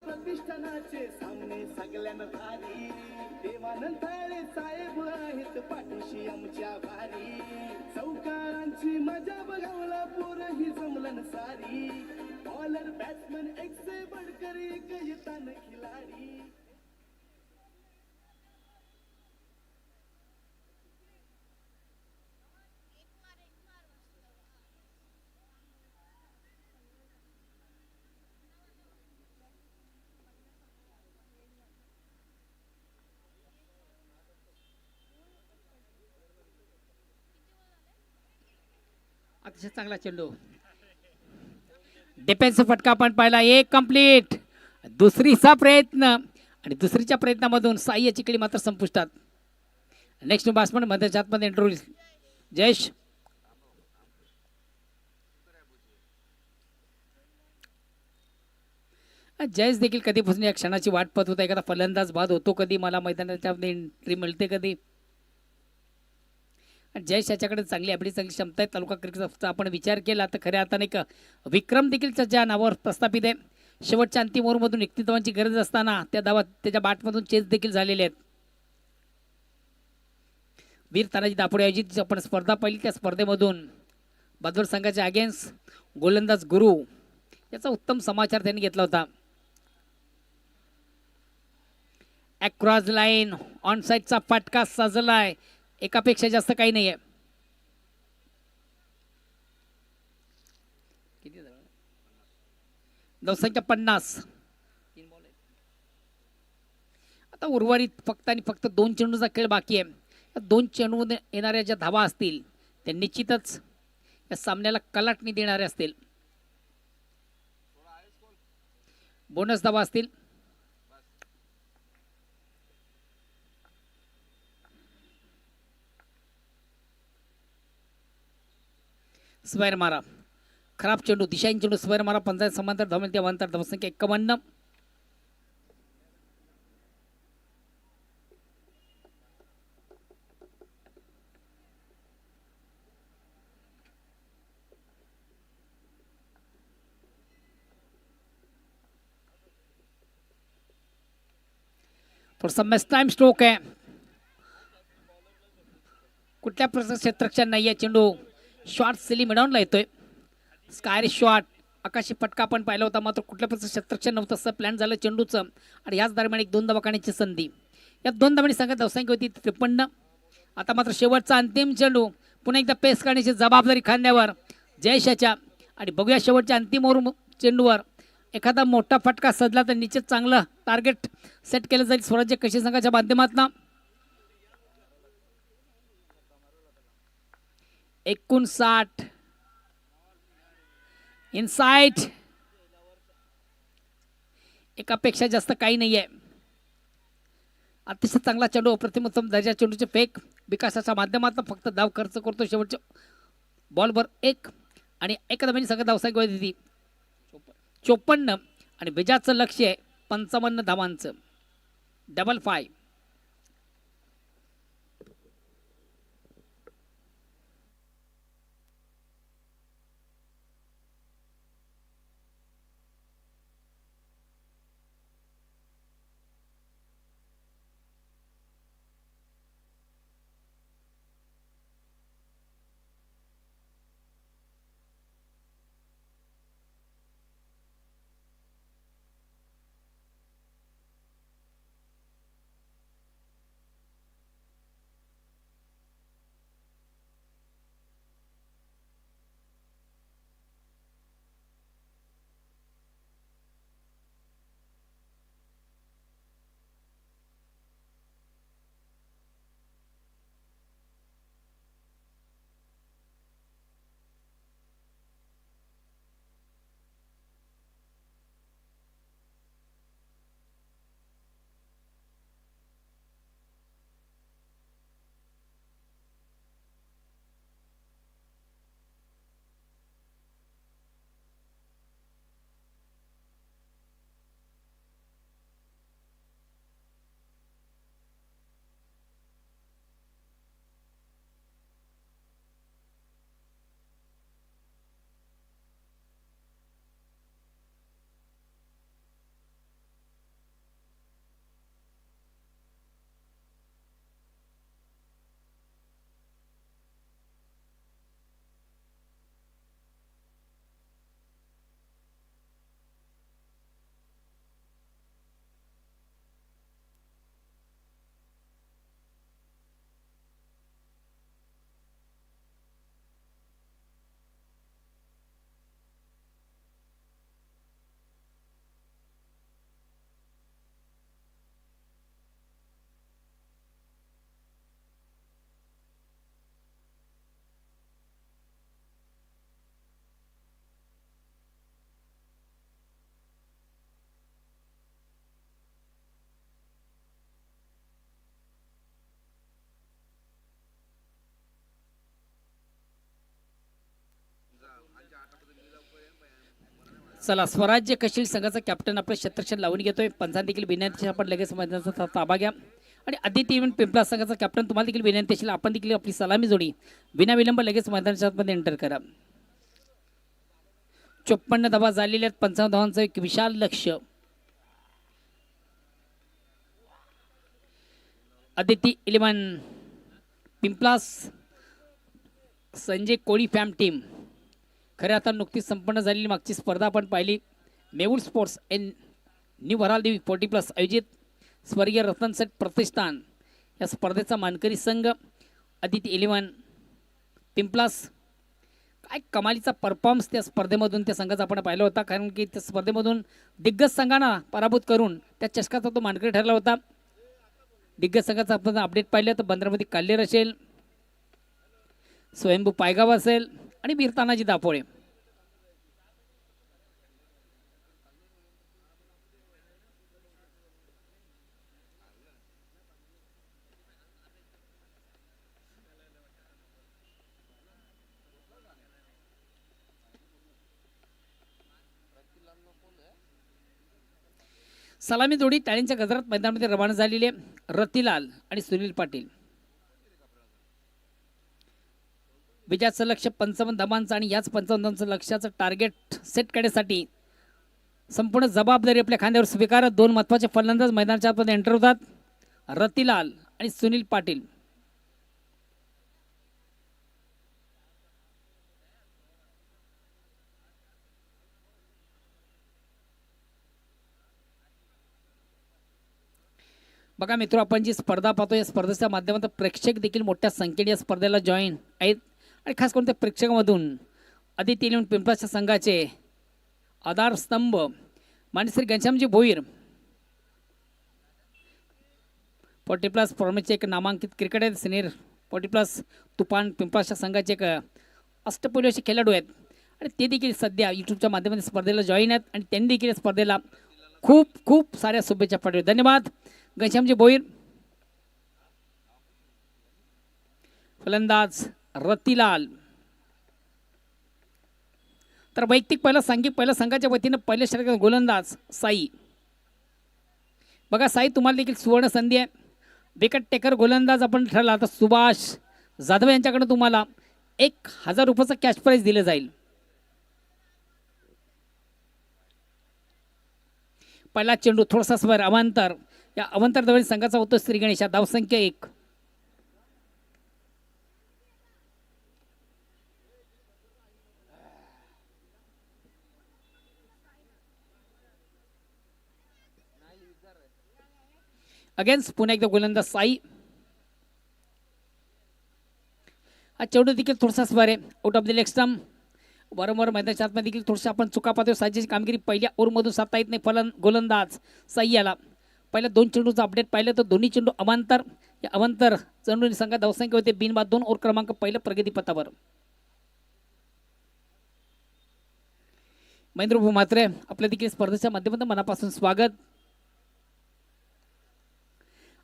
प्रतिष्ठानाचे सामने सगळ्यांना भारी देवानंद थाळे साहेब आहेत पाठीशी आमच्या भारी चौकारांची मजा बघावला पोरही जमलन सारी बॉलर बॅट्समन एक से बढ़कर एक येताना खिलाडी अतिशय चांगला चेंडू डिफेन्सिव्ह फटका पण पाहिला एक कंप्लीट दुसरीचा प्रयत्न आणि दुसरीच्या प्रयत्नामधून साई चिकली मात्र संपुष्टात नेक्स्ट बॅट्समन मध्यच्या आतमध्ये एंट्री जयेश जयेश देखील कधीपासून या क्षणाची वाट पाहत होता एखादा फलंदाज बाद होतो कधी मला मैदानाच्या एंट्री मिळते कधी जयेश याच्याकडे चांगली आपली चांगली क्षमता आहे तालुका क्रिकेटचा आपण विचार केला तर खऱ्या अर्थाने एक विक्रम देखील त्याच्या नावावर प्रस्थापित आहे शेवटच्या अंतिम ओव्हरमधून 31 धावांची गरज असताना त्या धावा त्याच्या बॅटमधून चेस देखील झालेले आहेत वीर तानाजी दापोडे आयोजित आपण स्पर्धा पाहिली त्या स्पर्धेमधून बदवड संघाच्या अगेन्स्ट गोलंदाज गुरु याचा उत्तम समाचार त्यांनी घेतला होता अक्रॉस लाईन ऑन साईडचा फटका सजलाय एकापेक्षा जास्त काही नाहीये धावसंख्या 50 आता उर्वरित फक्त आणि फक्त 2 चेंडूचा खेळ बाकी आहे या 2 चेंडू येणाऱ्या ज्या धावा असतील त्या निश्चितच या सामन्याला कलाटणी देणारे असतील बोनस धावा असतील स्क्वेअर मारा खराब चेंडू दिशाहीन चेंडू स्क्वेअर मारा 15 समांतर धावून त्या अंतर धावसंख्या 51 थोडासा मिस टाइम स्ट्रोक आहे कुठल्या प्रकारचं क्षेत्ररक्षण नाही आहे चेंडू शॉर्ट सिली मिडॉनला येतोय स्काय शॉट आकाशी फटका पण पाहिला होता मात्र कुठल्या प्रकारचं क्षेत्ररक्षण नव्हतं असं प्लॅन झालं चेंडूचं आणि याच दरम्यान एक 2 धावा काढण्याची संधी या 2 धावांनी संघात धावसंख्या होती 53 आता मात्र शेवटचा अंतिम चेंडू पुन्हा एकदा पेस काढण्याची जबाबदारी खांद्यावर जयेशाच्या आणि बघूया शेवटच्या अंतिम ओव्हर चेंडूवर एखादा मोठा फटका सजला तर निश्चित चांगलं टार्गेट सेट केलं जाईल स्वराज्य कृषी संघाच्या माध्यमातून 59 इनसाइड एकापेक्षा जास्त काही नाहीये अतिशय चांगला चेंडू अप्रतिम उत्तम दर्जा चेंडूचे फेक विकासाच्या माध्यमातून फक्त धाव खर्च करतो शेवटच्या बॉलवर 1 आणि एका धावांनी सगळं धावसंख्या होती 54 आणि विजयाचं लक्ष्य आहे 55 धावांचं 55 चला स्वराज्य कशील संघाचा कॅप्टन आपलं क्षेत्रक्षण लावून घेतोय. पंचांत देखील विनंती आपण लगेच मैदानाचा ताबा घ्या. आणि आदित्य इव्हेंट पिंपळा संघाचा कॅप्टन तुम्हाला देखील विनंती असेल आपण देखील आपली सलामी जोडी विनाविलंब लगेच मैदानाच्या आतमध्ये एंटर करा. 54 धावा झालेल्या आहेत. 55 धावांचं एक विशाल लक्ष. आदित्य इलेव्हन पिंपलास संजय कोळी फॅम टीम खरं आता नुकतीच संपन्न झालेली मागची स्पर्धा आपण पाहिली. मेहुल स्पोर्ट्स इन न्यू वरालदेवी 40+ आयोजित स्वर्गीय रतन सेठ प्रतिष्ठान या स्पर्धेचा मानकरी संघ आदित्य इलेव्हन पिंपलास. काय कमालीचा परफॉर्मन्स त्या स्पर्धेमधून त्या संघाचा आपण पाहिला होता. कारण की त्या स्पर्धेमधून दिग्गज संघांना पराभूत करून त्या चषकाचा तो मानकरी ठरला होता. दिग्गज संघाचा आपण अपडेट पाहिलं तर बंदरामध्ये काल्लेर असेल, स्वयंभू पायगाव असेल आणि वीर तानाजी दापोळे. सलामी जोडी टाळींच्या गजरात मैदानामध्ये रवाना झालेली आहे. रतिलाल आणि सुनील पाटील. विजयाचं लक्ष 55 धावांचं आणि याच 55 धावांचं लक्ष्याचं टार्गेट सेट करण्यासाठी संपूर्ण जबाबदारी आपल्या खांद्यावर स्वीकारत 2 महत्त्वाचे फलंदाज मैदानाच्या आतमध्ये एंटर होतात. रतिलाल आणि सुनील पाटील. बघा मित्र, आपण जी स्पर्धा पाहतो या स्पर्धेच्या माध्यमातून प्रेक्षक देखील मोठ्या संख्येने या स्पर्धेला जॉईन आहेत. आणि खास करून त्या प्रेक्षकामधून आदित्य इलेव्हन पिंपळाच्या संघाचे आधारस्तंभ मान्य श्री घनश्यामजी भोईर 40+ फॉर्मेटचे एक नामांकित क्रिकेटर सिनियर 40+ तुफान पिंपळाच्या संघाचे एक अष्टपैलू असे खेळाडू आहेत. आणि ते देखील सध्या यूट्यूबच्या माध्यमातून स्पर्धेला जॉईन आहेत आणि त्यांनी देखील स्पर्धेला खूप खूप साऱ्या शुभेच्छा पाठवल्या. धन्यवाद घनश्यामजी भोईर. फलंदाज रतिलाल. तर वैयक्तिक पहिल्या संघाच्या वतीनं पहिल्या षटकाचा गोलंदाज साई. बघा साई, तुम्हाला देखील सुवर्ण संधी आहे. विकेट टेकर गोलंदाज आपण ठरला तर सुभाष जाधव यांच्याकडून तुम्हाला 1000 रुपयाचं कॅश प्राइज दिलं जाईल. पहिला चेंडू थोडासा स्वर अवांतर. या अवांतर दरम्यान संघाचा होतो श्री गणेशा. धावसंख्या 1. अगेन्स्ट पुन्हा एकदा गोलंदाज साई. हा चेंडू देखील थोडासा स्वर आहे out of the leg stump. वारंवार मैदानाच्या आतमध्ये देखील थोडंसं आपण चुका पाहतो. साजेची कामगिरी पहिल्या ओव्हरमधून साधता येत नाही गोलंदाज साई याला. पहिल्या 2 चेंडूचं अपडेट पाहिलं तर दोन्ही चेंडू अवांतर. या अवांतर चेंडूंनी संघात धावसंख्या होते बिनबाद 2 ओव्हर क्रमांक पहिलं प्रगतीपथावर. महेंद्र भाऊ म्हात्रे आपल्या देखील स्पर्धेच्या माध्यमातून मनापासून स्वागत.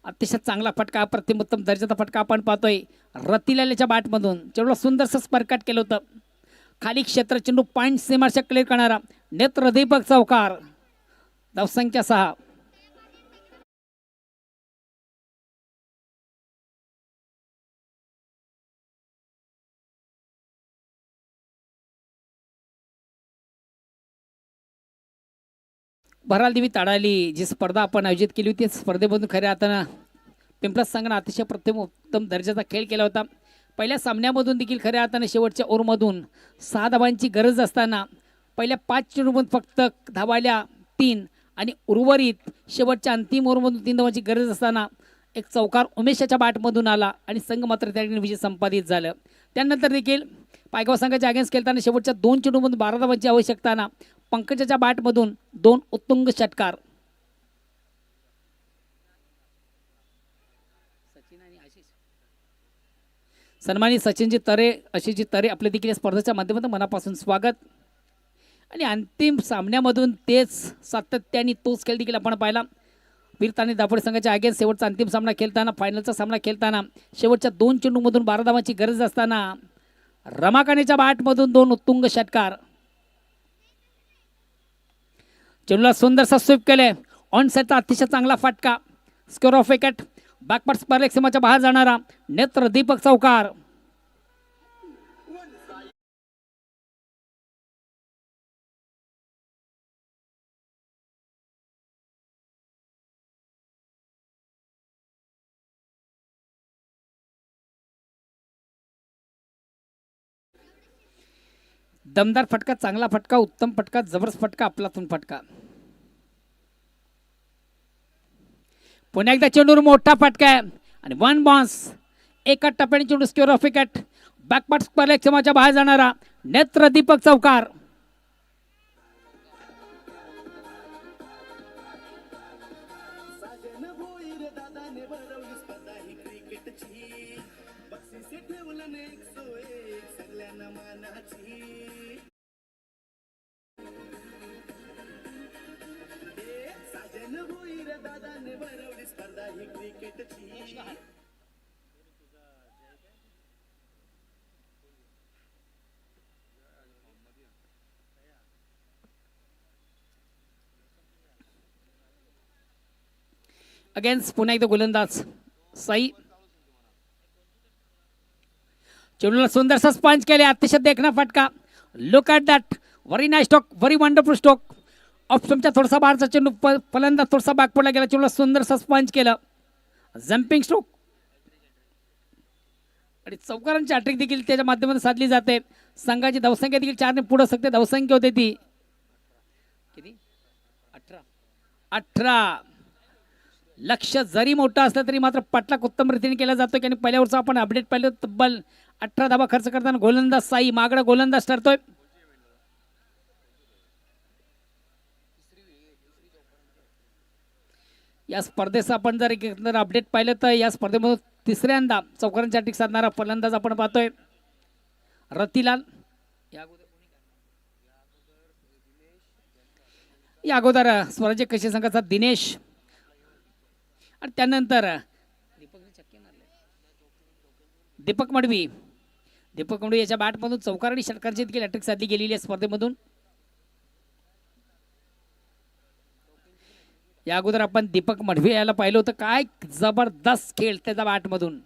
अतिशय चांगला फटका, अप्रतिम उत्तम दर्जाचा फटका आपण पाहतोय रतिलालच्या बॅटमधून. चेंडूला सुंदरसं स्पर्कट केलं होतं. खाली क्षेत्र चेंडू पॉईंट सीमारेषा क्लिअर करणारा नेत्रदीपक चौकार. धावसंख्या 6. भरालदेवी ताडाली जी स्पर्धा आपण आयोजित केली होती स्पर्धेमधून खऱ्या अर्थानं पिंपळा संघाने अतिशय प्रथम उत्तम दर्जाचा खेळ केला होता. पहिल्या सामन्यामधून देखील खऱ्या अर्थानं शेवटच्या ओव्हरमधून 6 धावांची गरज असताना पहिल्या 5 चेंडूमधून फक्त धावाल्या 3 आणि उर्वरित शेवटच्या अंतिम ओव्हरमधून 3 धावांची गरज असताना एक चौकार उमेशाच्या बॅटमधून आला आणि संघ मात्र त्या ठिकाणी विजय संपादित झालं. त्यानंतर देखील पायगाव संघाच्या अगेन्स्ट खेळताना शेवटच्या 2 चेंडूमधून 12 धावांची आवश्यकता. पंकजाच्या बॅटमधून 2 उत्तुंग षटकार. सन्मानित सचिनजी तरे आशिषजी तरे आपले देखील या स्पर्धेच्या माध्यमातून मनापासून स्वागत. आणि अंतिम सामन्यामधून तेच सातत्याने तोच खेळ देखील आपण पाहिला. वीरतानी दापोडे संघाच्या अगेन्स्ट शेवटचा अंतिम सामना खेळताना फायनलचा सामना खेळताना शेवटच्या 2 चेंडूमधून 12 धावांची गरज असताना रमाकांतच्या बॅटमधून 2 उत्तुंग षटकार. चेंडूला सुंदरसा स्वीप केले. ऑन साईडचा अतिशय चांगला फटका. Square of wicket. बॅकपार्ट स्पर्धेक सीमाच्या बाहेर जाणारा नेत्र दीपक चौकार. दमदार फटका, चांगला फटका, उत्तम फटका, जबरदस्त फटका, आपलातून फटका. पुन्हा एकदा चेंडूवर मोठा फटका आहे आणि वन बॉन्स. एका टप्प्याने चेंडू स्क्वेअर ऑफ विकेट. बॅकपार्ट स्पर्धेक सीमाच्या बाहेर जाणारा नेत्र दीपक चौकार. साजन भोईर दादाने भरवली स्पर्धा ही क्रिकेटची. बक्षिसे ठेवलं ने 101 सगळ्यांना मानाची. साजन भोईर दादाने भरवली स्पर्धा ही क्रिकेटची. अगेन्स्ट पुन्हा एकदा गोलंदाज साई. चेंडूला सुंदरसा स्पंच केले. अतिशय देखणा फटका. Look at that. Very nice stroke. Very wonderful stroke. Off स्टंपच्या थोडासा बाहेरचा चेंडू फलंदाज थोडासा बॅकफुटला गेला. चेंडूला सुंदरसा स्पंच केलं. जम्पिंग स्ट्रोक आणि चौकारांची अटॅक देखील त्याच्या माध्यमातून साधली जाते. संघाची धावसंख्या देखील 4 ने पुढे सकते. धावसंख्या होते ती किती 18. लक्ष जरी मोठा असलं तरी मात्र पाठलाग उत्तम रीतीने केला जातो. आणि पहिल्या ओव्हरचा आपण अपडेट पाहिलं. तब्बल 18 धावा खर्च करताना गोलंदाज साई मागडा गोलंदाज ठरतोय. या स्पर्धेचं आपण जर एकंदर अपडेट पाहिलं तर या स्पर्धेमधून तिसऱ्यांदा चौकारांची अटॅक साधणारा फलंदाज आपण पाहतोय रतिलाल. या अगोदर स्वराज्य कृषी संघाचा दिनेश आणि त्यानंतर दीपक मडवी. दीपक मडवी याच्या बॅटमधून चौकार आणि षटकारांची देखील अटॅक साधली गेलेली आहे स्पर्धेमधून. या अगोदर आपण दीपक मडवी याला पाहिलं होतं. काय जबरदस्त खेळ त्याच्या बॅटमधून.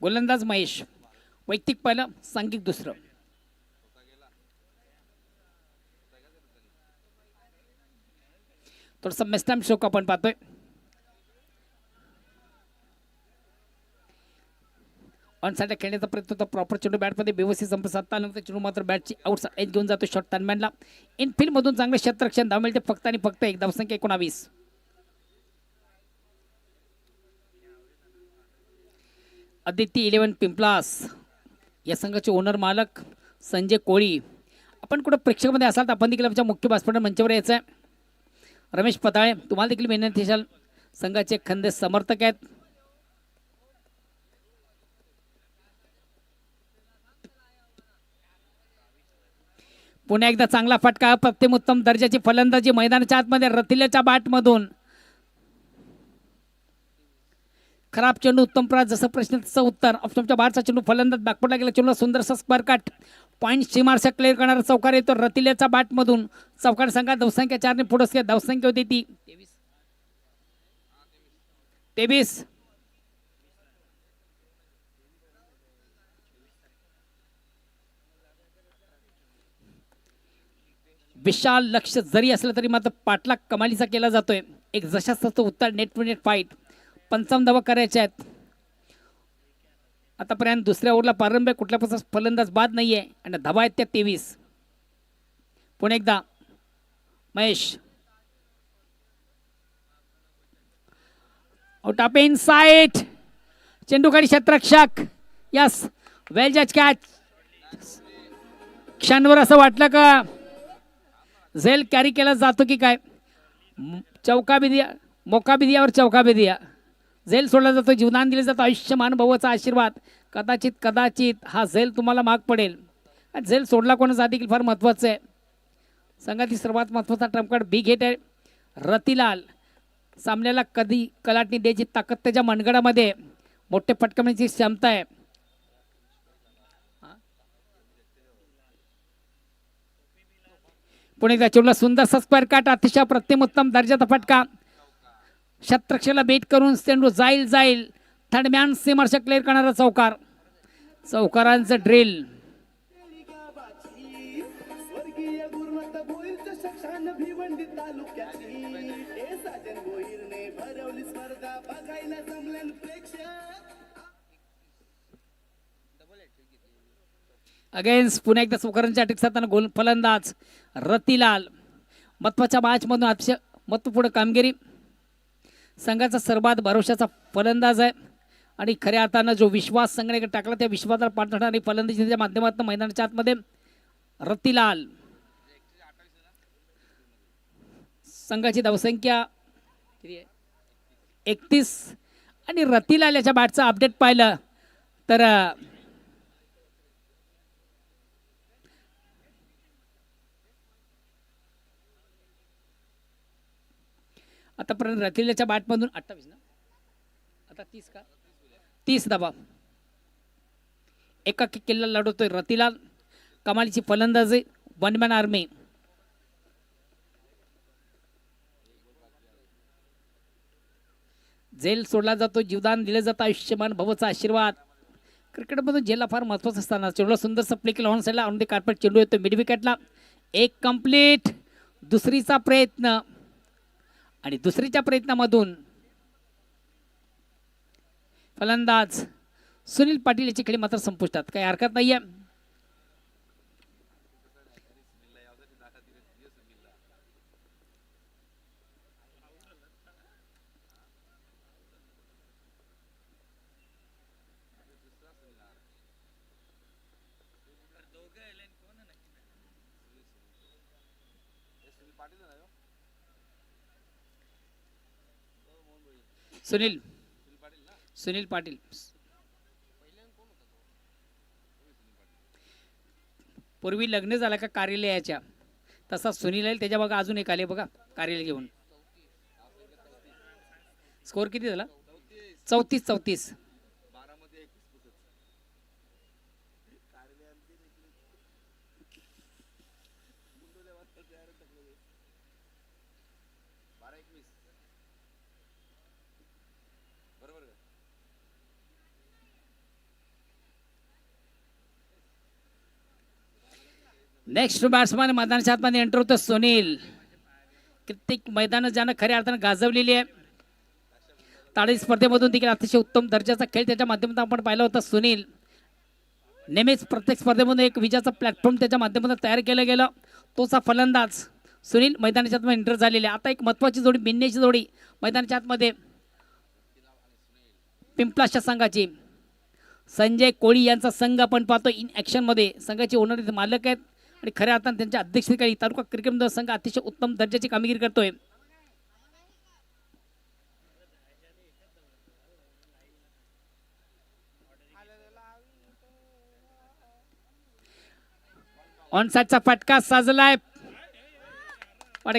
गोलंदाज महेश. वैयक्तिक पहिलं, सांघिक दुसरं. थोडंसं मिस्टॅम शोक आपण पाहतोय. ऑन साईडला खेळण्याचा प्रयत्न होता. प्रॉपर चेंडू बॅटमध्ये व्यवस्थित संपर्क साधता आल्यानंतर चेंडू मात्र बॅटची आउट एज घेऊन जातो शॉर्ट टर्नमॅनला. इनफिल्ड मधून चांगलं क्षेत्ररक्षण. धाव मिळते फक्त आणि फक्त एक. धावसंख्या 19. आदित्य 11 पिंपलास या संघाचे ओनर मालक संजय कोळी. आपण कुठं प्रेक्षकामध्ये असाल तर आपण देखील आमच्या मुख्य व्यासपीठावर मंचावर यायचं आहे. रमेश पताळे तुम्हाला देखील विनंती असाल. संघाचे खंदे समर्थक आहेत. पुन्हा एकदा चांगला फटका. प्रथम उत्तम दर्जाची फलंदाजी मैदानाच्या आतमध्ये रतिल्याच्या बॅटमधून. खराब चेंडू उत्तम प्रास. जसं प्रश्न तसं उत्तर. ऑप्शनच्या बाहेरचा चेंडू फलंदाज बॅकफुटला गेला. चेंडू सुंदरसा स्क्वेअर कट. पॉईंट सीमारसा क्लिअर करणारा चौकार येतो रतिल्याच्या बॅटमधून. चौकार संघात धावसंख्या 4 ने पुढे. धावसंख्या होती ती 23. विशाल लक्ष जरी असलं तरी मात्र पाठलाग कमालीचा केला जातोय. एक जशाच तसं उत्तर. Net to net fight. 55 धावा करायच्या आहेत आतापर्यंत. दुसऱ्या ओव्हरला प्रारंभ. कुठल्या प्रकारचा फलंदाज बाद नाहीये आणि धावा आहेत त्या 23. पुन्हा एकदा महेश. Out of inside. चेंडू खाली क्षेत्ररक्षक. यस वेल जज कॅच. क्षणभर असं वाटलं का झेल कॅरी केला जातो की काय. चौका भी दिया, मौका भी दिया और चौका भी दिया. झेल सोडला जातो. जीवदान दिलं जातं. आयुष्यमान भवाचा आशीर्वाद. कदाचित कदाचित हा झेल तुम्हाला माग पडेल. झेल सोडला कोणाचा देखील फार महत्त्वाचं आहे. संघातील सर्वात महत्त्वाचा ट्रम्प कार्ड बिग हिट आहे. रतिलाल. सामन्याला कधी कलाटणी द्यायची ताकद त्याच्या मनगडामध्ये. मोठे फटकण्याची क्षमता आहे. पुणे एकदा चेंडूला सुंदरसा स्क्वेअर काट, अतिशय प्रतिम उत्तम दर्जाचा फटका. शतरक्षला बेट करून चेंडू जाईल जाईल. थर्डमॅन सीमर्श क्लिअर करणारा चौकार. चौकारांचं ड्रिल. स्वर्गीय गुरुनाथ भोईरच्या शक्षान भिवंडी तालुक्याची हे साजन भोईरने भरवली स्पर्धा बघायला जमल्यान प्रेक्षक. अगेन्स्ट पुन्हा एकदा चौकारांच्या अटक साधताना गोल फलंदाज रतिलाल. महत्वाच्या मॅचमधून अतिशय महत्वपूर्ण कामगिरी. संघाचा सर्वात भरोशाचा फलंदाज आहे आणि खऱ्या अर्थानं जो विश्वास संघाने टाकला त्या विश्वासाला पाठवणारी फलंदाजीच्या माध्यमातून मैदानाच्या आतमध्ये रतिलाल. संघाची धावसंख्या 31 आणि रतिलाल याच्या बॅटचं अपडेट पाहिलं तर आतापर्यंत रतिलाच्या बॅटमधून 28 ना, आता 30 का 30 धावा. एका किल्ला लढवतोय रतिलाल. कमालीची फलंदाजी, वन मॅन आर्मी. जेल सोडला जातो, जीवदान दिलं जातं, आयुष्यमान भवचा आशीर्वाद. क्रिकेटमधून जेलला फार महत्वाचं असताना चेंडूला सुंदर प्ले केला ऑन साईडला. ऑन द कार्पेट चेंडू येतो मिड विकेटला. एक कंप्लीट. दुसरीचा प्रयत्न आणि दुसरीच्या प्रयत्नामधून फलंदाज सुनील पाटील याची खेळी मात्र संपुष्टात. काही हरकत नाहीये. सुनील पाटील पूर्वी लग्न झालं का कार्यालयाच्या, तसा सुनील आहे. त्याच्या बघा अजून एक आले बघा कार्यालय घेऊन. स्कोर किती झाला? 34. नेक्स्ट बॅट्समॅन मैदानाच्या आतमध्ये एंटर होतो सुनील. कित्येक मैदान ज्यानं खऱ्या अर्थानं गाजवलेली आहे. ताडी स्पर्धेमधून देखील अतिशय उत्तम दर्जाचा खेळ त्याच्या माध्यमातून आपण पाहिला होता. सुनील नेहमीच प्रत्येक स्पर्धेमधून एक विजयाचा प्लॅटफॉर्म त्याच्या माध्यमातून तयार केलं गेलं. तोचा फलंदाज सुनील मैदानाच्या आतमध्ये एंटर झालेले. आता एक महत्वाची जोडी, बिन्नेची जोडी मैदानाच्या आतमध्ये पिंपलाशच्या संघाची. संजय कोळी यांचा संघ आपण पाहतो इन ॲक्शन मध्ये. संघाचे ओनर मालक आहेत आणि खऱ्या अर्थाने त्यांच्या अध्यक्षतेखाली तालुका क्रिकेट संघ अतिशय उत्तम दर्जाची कामगिरी करतोय. ऑन साइडचा फटका साजलाय.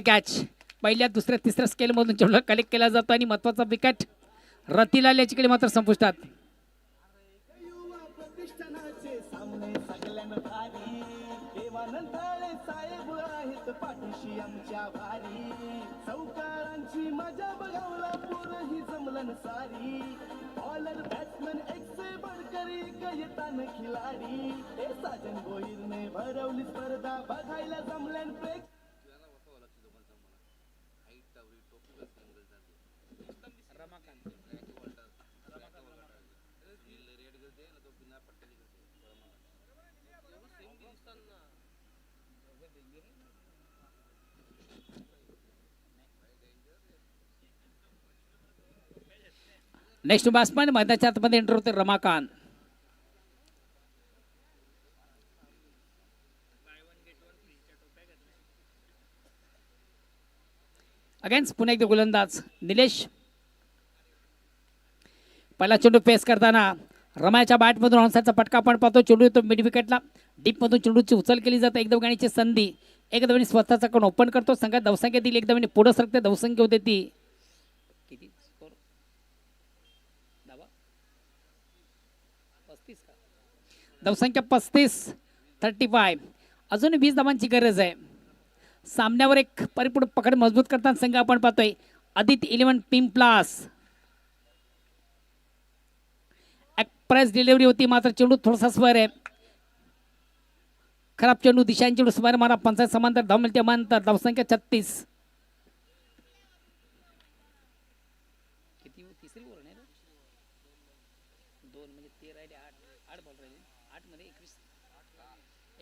कॅच. पहिल्या दुसऱ्या तिसऱ्या स्केल मधून चेंडू कलेक्ट केला जातो आणि महत्वाचा विकेट रतिलाल याच्याकडे मात्र संपुष्टात. युवा प्रतिष्ठानाचे सामने सगळ्यांना भारी. देवानंदाळे साहेब आहेत पाठीशी आमच्या भारी. चौकारांची मजा बघावला पोरही जमलन सारी. बॉलर बॅट्समन एक से बडकर एक येताना खिलाडी. हे साजन भोईरने भरवली स्पर्धा बघायला जमल्यान प्रेक्षक. नेक्स्ट बॅट्समॅन मैदानाच्या आतमध्ये एंटर होते रमाकांत. अगेन्स्ट पुन्हा एकदा गोलंदाज निलेश. पहिला चेंडू पेस करताना रमाच्या बॅटमधून ऑनसाइडचा फटका आपण पाहतो. चेंडू येतो मिड विकेटला. डीपमधून चेंडूची उचल केली जाते. एकदम गाणीची संधी. एकदम स्वतःचा कडून ओपन करतो. संघात धावसंख्या दिली एकदम पुढे सरकते. धावसंख्या होते ती धावसंख्या 35-35. अजून 20 धावांची गरज आहे. सामन्यावर एक परिपूर्ण पकड मजबूत करताना संघ आपण पाहतोय आदित्य 11 पिंपलास. एक्सप्रेस डिलिव्हरी होती मात्र चेंडू थोडासा स्वर आहे. खराब चेंडू दिशांनी चेंडू स्वर मारा. पंचायत समांतर धाव मिळते अमांतर. धावसंख्या 36. किती तिसरी ओव्हर नाही रे. 2 म्हणजे 13 राहिले 8 बॉल राहिले. 8 मध्ये 21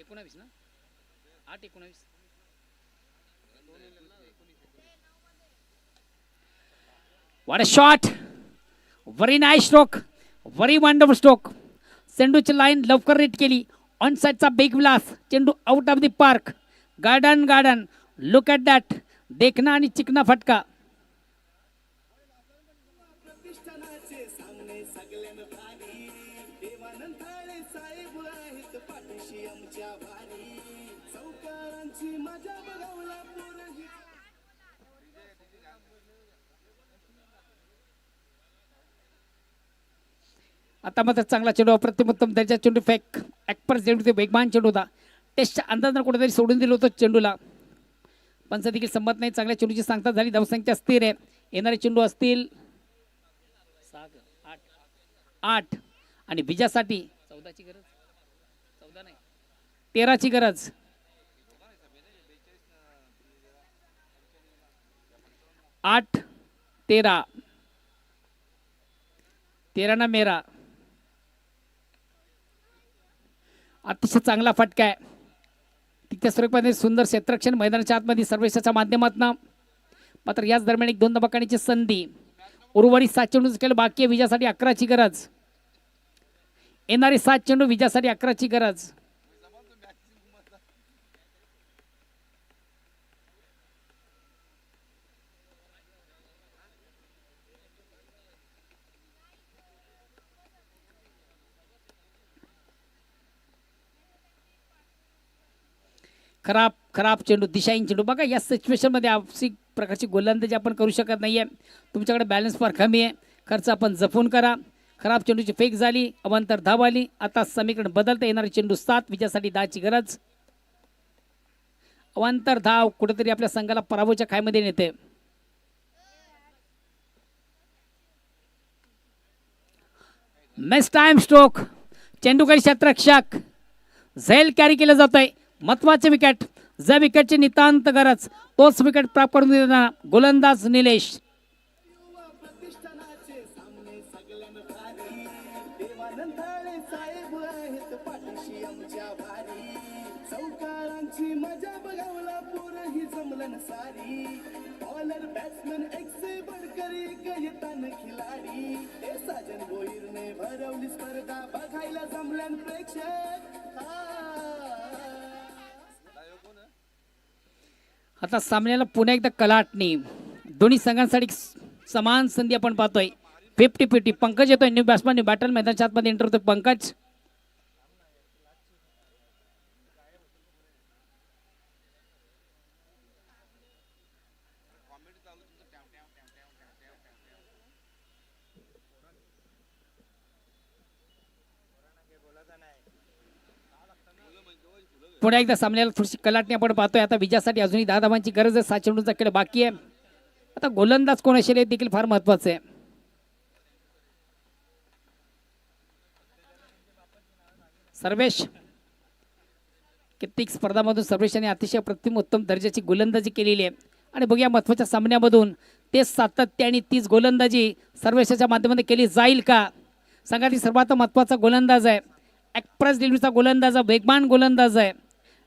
19 ना 8-19. What a shot! Very nice stroke. Very wonderful stroke. चेंडूची लाईन लवकर रेट केली. ऑन साइडचा बिग ब्लास्ट. चेंडू out of the park. Garden look at that. देखना आणि चिकना फटका. प्रतिष्ठानाचे सामने सगळ्यांना भारी. देवानंद थाळे साहेब आहेत पाठीशी आमच्या भारी. चौकारांची मजा बघावला पोरही. आता मात्र चांगला चेंडू अप्रतिमोत्तम दर्जा चेंडू फेक. ॲक्पर्स चेंडू ते वेगवान चेंडू होता. टेस्टच्या अंदाजानं कुठेतरी सोडून दिलं होतं चेंडूला. पंच देखील संमत नाही. चांगल्या चेंडूची सांगता झाली. धावसंख्या स्थिर आहे. येणारे चेंडू असतील 8 आणि विजयासाठी 14ची गरज. 14 नाही 13ची गरज. 8-13. 13 ना मेरा. अतिशय चांगला फटका आहे. तिच्या स्वरूपाने सुंदर क्षेत्ररक्षण मैदानाच्या आतमध्ये सर्वेशाच्या माध्यमातून. मात्र याच दरम्यान एक 2 दबाकांची संधी. उर्वरित 7 चेंडू केलं बाकी आहे. विजयासाठी 11ची गरज. येणारे 7 चेंडू विजयासाठी 11ची गरज. खराब चेंडू दिशाहीन चेंडू. बघा या सिच्युएशनमध्ये अशी प्रकारची गोलंदाजी आपण करू शकत नाहीये. तुमच्याकडे बॅलन्स फार कमी आहे. खर्च आपण जपून करा. खराब चेंडूची फेक झाली. अवांतर धाव आली. आता समीकरण बदलता येणारे चेंडू 7 विजयासाठी 10ची गरज. अवांतर धाव कुठेतरी आपल्या संघाला पराभवाच्या खायमध्ये नेते. Mistime stroke. चेंडूकडे क्षेत्ररक्षक झेल कॅरी केलं जात आहे. महत्वाचे विकेट. ज्या विकेटची नितांत गरज तोच विकेट प्राप्त करून देणारा गोलंदाज निलेश. प्रतिष्ठानाचे सामने सगळ्यांना भारी. देवानंद थाळे साहेब आहेत पाठीशी आमच्या भारी. चौकारांची मजा बघावला पोरही जमलन सारी. बॉलर बॅट्समन एक से बढ़कर एक येताना खिलाडी. हे साजन भोईरने भरवली स्पर्धा बघायला जमल्यान प्रेक्षक. आता सामन्याला पुन्हा एकदा कलाटणी. दोन्ही संघांसाठी समान संधी आपण पाहतोय. 50-50. पंकज येतोय न्यू बॅट्समन न्यू बॅटल मैदानाच्या आतमध्ये एंटर होतोय पंकज. पुन्हा एकदा सामन्याला थोडीशी कलाटणी आपण पाहतोय. आता विजयासाठी अजूनही 10 धावांची गरज आहे. 7 चेंडूंचा खेळ बाकी आहे. आता गोलंदाज कोण असेल हे देखील फार महत्वाचं आहे. सर्वेश कित्येक स्पर्धामधून सर्वेशाने अतिशय उत्तम दर्जाची गोलंदाजी केलेली आहे. आणि बघूया महत्वाच्या सामन्यामधून ते सातत्य आणि तीच गोलंदाजी सर्वेशाच्या माध्यमातून केली जाईल का. संघातील सर्वात महत्वाचा गोलंदाज आहे. एक्सप्रेस डिलिव्हरीचा गोलंदाज, वेगवान गोलंदाज आहे.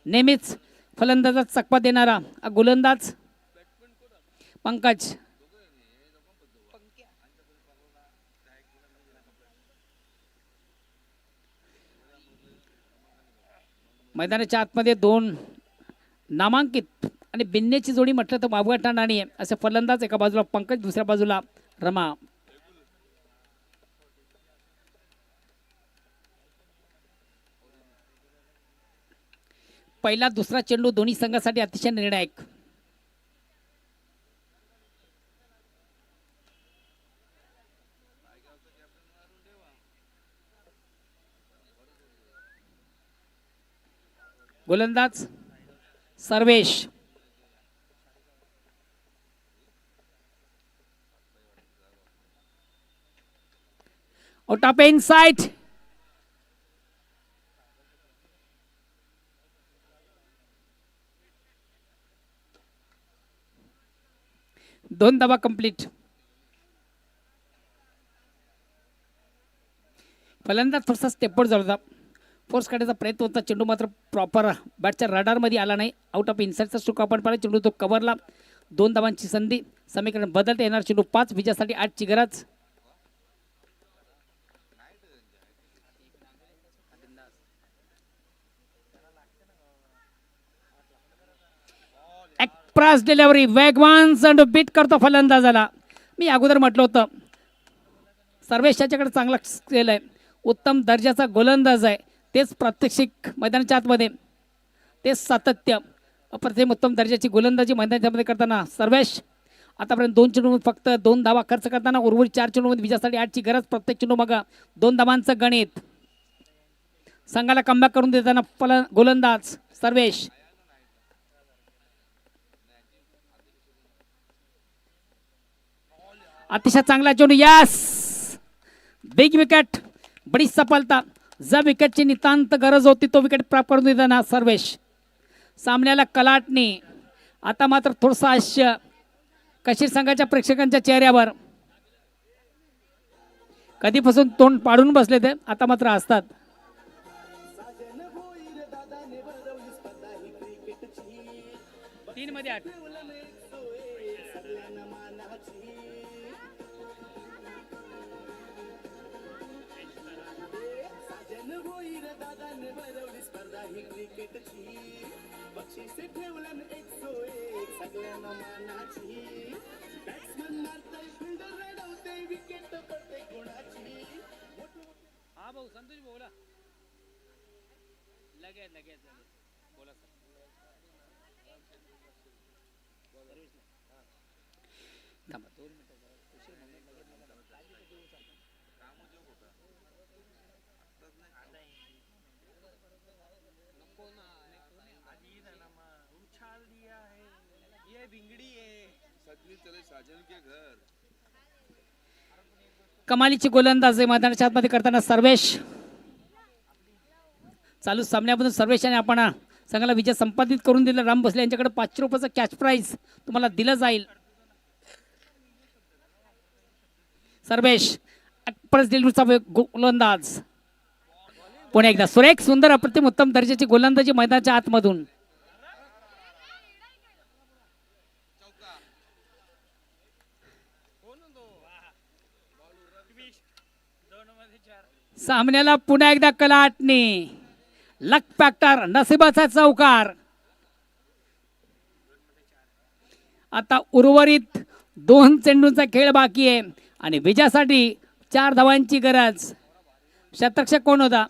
नेहमीच फलंदाजात चकवा देणारा गोलंदाज पंकज. मैदानाच्या आतमध्ये 2 नामांकित आणि बिन्नेची जोडी म्हटलं तर मावगटा नाणी आहे. असे फलंदाज एका बाजूला पंकज, दुसऱ्या बाजूला रमा. पहिला दुसरा चेंडू दोन्ही संघासाठी अतिशय निर्णायक. गोलंदाज Sarvesh. Out of in side. दोन धावा कंप्लीट. फलंदाज थोडासा स्टेपवर झाला होता. फोर्स काढण्याचा प्रयत्न होता. चेंडू मात्र प्रॉपर बॅटच्या रडारमध्ये आला नाही. आउट ऑफ इनसाइडचा स्ट्रोक आपण पाहिला. चेंडू तो कव्हरला. दोन धावांची संधी. समीकरण बदलता येणार. चेंडू 5 विजयासाठी 8 ची गरज. एक्सप्रेस डिलिव्हरी वेगवान चेंडू बीट करतो फलंदाजाला. मी अगोदर म्हटलं होतं सर्वेश याच्याकडे चांगला स्केल आहे. उत्तम दर्जाचा गोलंदाज आहे. तेच प्रात्यक्षिक मैदानाच्या आतमध्ये तेच सातत्य अप्रतिम उत्तम दर्जाची गोलंदाजी मैदानाच्या आतमध्ये करताना सर्वेश आतापर्यंत 2 चेंडू फक्त 2 धावा खर्च करताना उर्वरित 4 चेंडूमध्ये विजयासाठी 8 ची गरज. प्रत्येक चेंडू मग 2 धावांचं गणित. संघाला कमबॅक करून देताना गोलंदाज सर्वेश. अतिशय चांगला चेंडू. Yes big wicket. बडी सफलता. ज्या विकेटची नितांत गरज होती तो विकेट प्राप्त करून देताना सर्वेश. सामन्याला कलाटणी. आता मात्र थोडंसं हास्य कशीर संघाच्या प्रेक्षकांच्या चेहऱ्यावर. कधीपासून तोंड पाडून बसले ते आता मात्र असतात. साजन भोईर दादाने भरवली स्पर्धा ही क्रिकेटची. 3 मध्ये 8. सगळ्यांना मानाची. साजन भोईर दादाने भरवली स्पर्धा ही क्रिकेटची. बक्षिसे ठेवलं 101 सगळ्यांना मानाची. बॅट्समन मारतय फिल्डर रडवते विकेट पडते कोणाची. हा भाऊ संतोष बोला. लगेच बोला सर. थांबा 2 मिनिटं. कमालीची गोलंदाजी मैदानाच्या आतमध्ये करताना सर्वेश. चालू सामन्यामधून सर्वेशाने आपण संघाला विजय संपादित करून दिला. राम भोसले यांच्याकडे 500 रुपयाचा कॅश प्राइज तुम्हाला दिलं जाईल. सर्वेश एक्सप्रेस डिलिव्हरीचा गोलंदाज. पुन्हा एकदा सुरेख सुंदर अप्रतिम उत्तम दर्जाची गोलंदाजी मैदानाच्या आतमधून. सामन्याला पुन्हा एकदा कलाटणी. लक फॅक्टर नशिबाचा चौकार. आता उर्वरित 2 चेंडूंचा खेळ बाकी आहे आणि विजयासाठी 4 धावांची गरज. शतरक्षक कोण होता?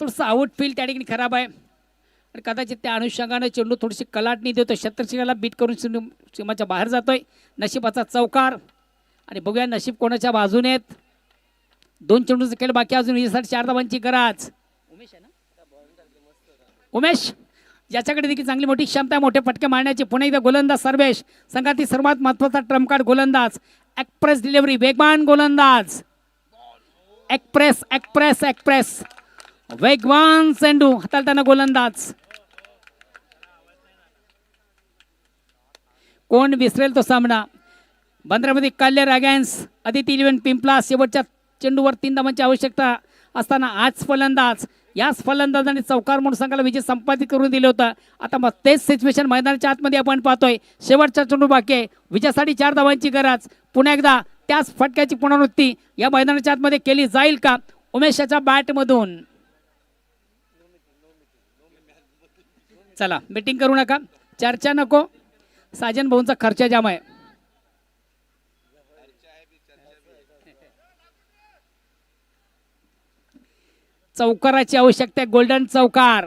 थोडंसं आउटफील्ड त्या ठिकाणी खराब आहे आणि कदाचित त्या अनुषंगाने चेंडू थोडीशी कलाटणी देतो. शतरक्षकाला बीट करून सीमाच्या बाहेर जातोय. नशिबाचा चौकार आणि बघूया नशीब कोणाच्या बाजूने आहेत. 2 चेंडूचा खेळ बाकी अजून विजयासाठी 4 धावांची गरज. उमेश याच्याकडे देखील चांगली मोठी क्षमता आहे मोठे फटके मारण्याची. पुन्हा एकदा गोलंदाज सर्वेश. संघातील सर्वात महत्त्वाचा ट्रम्प कार्ड गोलंदाज. एक्सप्रेस डिलिव्हरी वेगवान गोलंदाज. एक्सप्रेस वेगवान चेंडू हाताळताना गोलंदाज. कोण विसरेल तो सामना. बंदरामध्ये कल्याण अगेन्स्ट आदिती 11 पिंपला. शेवटच्या चेंडूवर 3 धावांची आवश्यकता असताना आज फलंदाज. याच फलंदाजाने चौकार म्हणून संघाला विजय संपादित करून दिले होतं. आता मग तेच सिच्युएशन मैदानाच्या आतमध्ये आपण पाहतोय. शेवटचा चेंडू बाकी आहे. विजयासाठी 4 धावांची गरज. पुन्हा एकदा त्याच फटक्याची पुनरावृत्ती या मैदानाच्या आतमध्ये केली जाईल का? उमेशाच्या बॅटमधून. चला मीटिंग करू नका. चर्चा नको. साजन भाऊंचा खर्च जाम आहे. चौकाराची आवश्यकता आहे. गोल्डन चौकार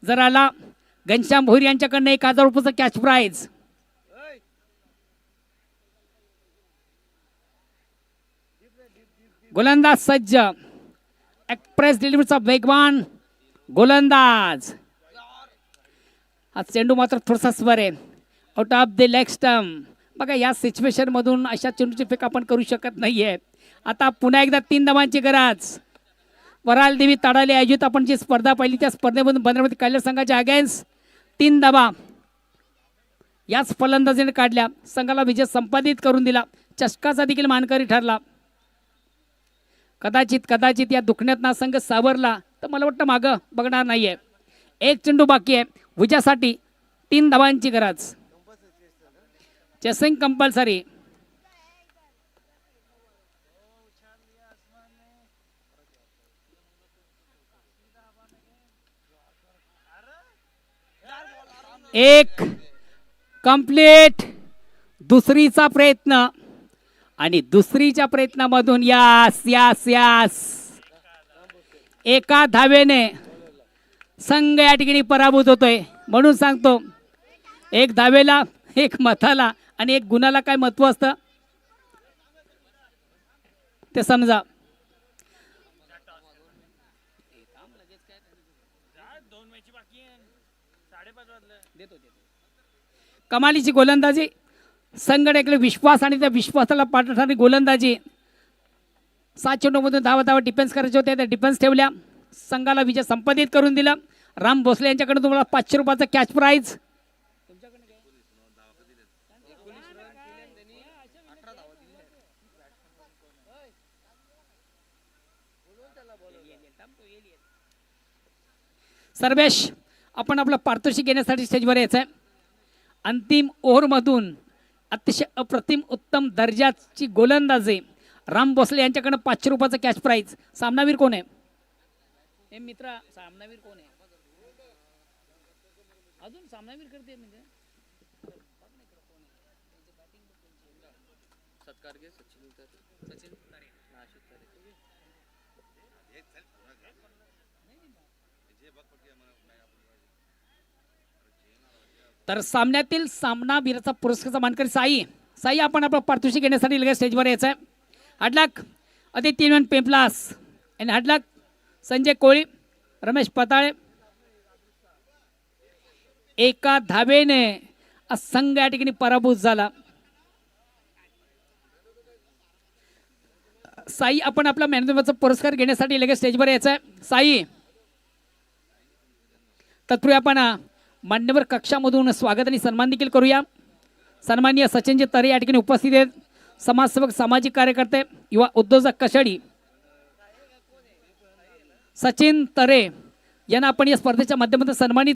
जर आला घनश्याम भोईर यांच्याकडनं 1000 रुपयाचं कॅश प्राइज. गोलंदाज सज्ज, एक्सप्रेस डिलिव्हरीचा वेगवान गोलंदाज. हा चेंडू मात्र थोडासा स्वर आहे, out of the leg stump. बघा या सिच्युएशन मधून अशा चेंडूची फेक आपण करू शकत नाहीये. आता पुन्हा एकदा 3 धावांची गरज. वराल देवी ताडाले आयोजित आपण जी स्पर्धा पाहिली त्या स्पर्धेमधून बांद्रामती कल्याण संघाच्या अगेन्स्ट 3 धावा याच फलंदाजीने काढल्या. संघाला विजय संपादित करून दिला. चषकाचा देखील मानकरी ठरला. कदाचित या दुखण्यात ना संघ सावरला तर मला वाटतं मागं बघणार नाहीये. एक चेंडू बाकी आहे. विजयासाठी 3 धावांची गरज. Chasing compulsory. एक कंप्लीट. दुसरीचा प्रयत्न आणि दुसरीच्या प्रयत्नामधून यास यास यास एका धावेने संघ या ठिकाणी पराभूत होतोय. म्हणून सांगतो, एक धावेला, एक मताला आणि एक गुणाला काय महत्व असतं ते समजा. कमालीची गोलंदाजी. संघटनेकडे विश्वास आणि त्या विश्वासाला पाठवणारी गोलंदाजी. 7 चेंडूमधून धावा डिफेन्स करायचे होते, त्या डिफेन्स ठेवल्या. संघाला विजय संपादित करून दिला. राम भोसले यांच्याकडे तुम्हाला 500 रुपयाचा कॅश प्राइज. सर्वेश, आपण आपलं पारितोषिक घेण्यासाठी स्टेजवर यायचं आहे. अंतिम ओव्हरमधून अतिशय अप्रतिम उत्तम दर्जाची गोलंदाजी. राम भोसले यांच्याकडे 500 रुपयाचा कॅश प्राइज. सामनावीर कोण आहे? हे मित्र, सामनावीर कोण आहे? अजून सामनावीर करते म्हणजे तर सामन्यातील सामनावीराचा पुरस्काराचा मानकरी साई, आपण आपलं पारितोषिक घेण्यासाठी लगेच स्टेजवर यायचं आहे. हाडलक आदित्य पेंपलास आणि हाडलक संजय कोळी, रमेश पताळे. एका धावेने संघ या ठिकाणी पराभूत झाला. साई, आपण आपला मॅन ऑफ द मॅचचा पुरस्कार घेण्यासाठी लगेच स्टेजवर यायचं आहे. साई, तत्पूर्वी आपण मान्यवर कक्षामधून स्वागत आणि सन्मान देखील करूया. सन्माननीय सचिनजी तरे या ठिकाणी उपस्थित आहेत. समाजसेवक, सामाजिक कार्यकर्ते, युवा उद्योजक कशेडी सचिन तरे यांना आपण या स्पर्धेच्या माध्यमातून सन्मानित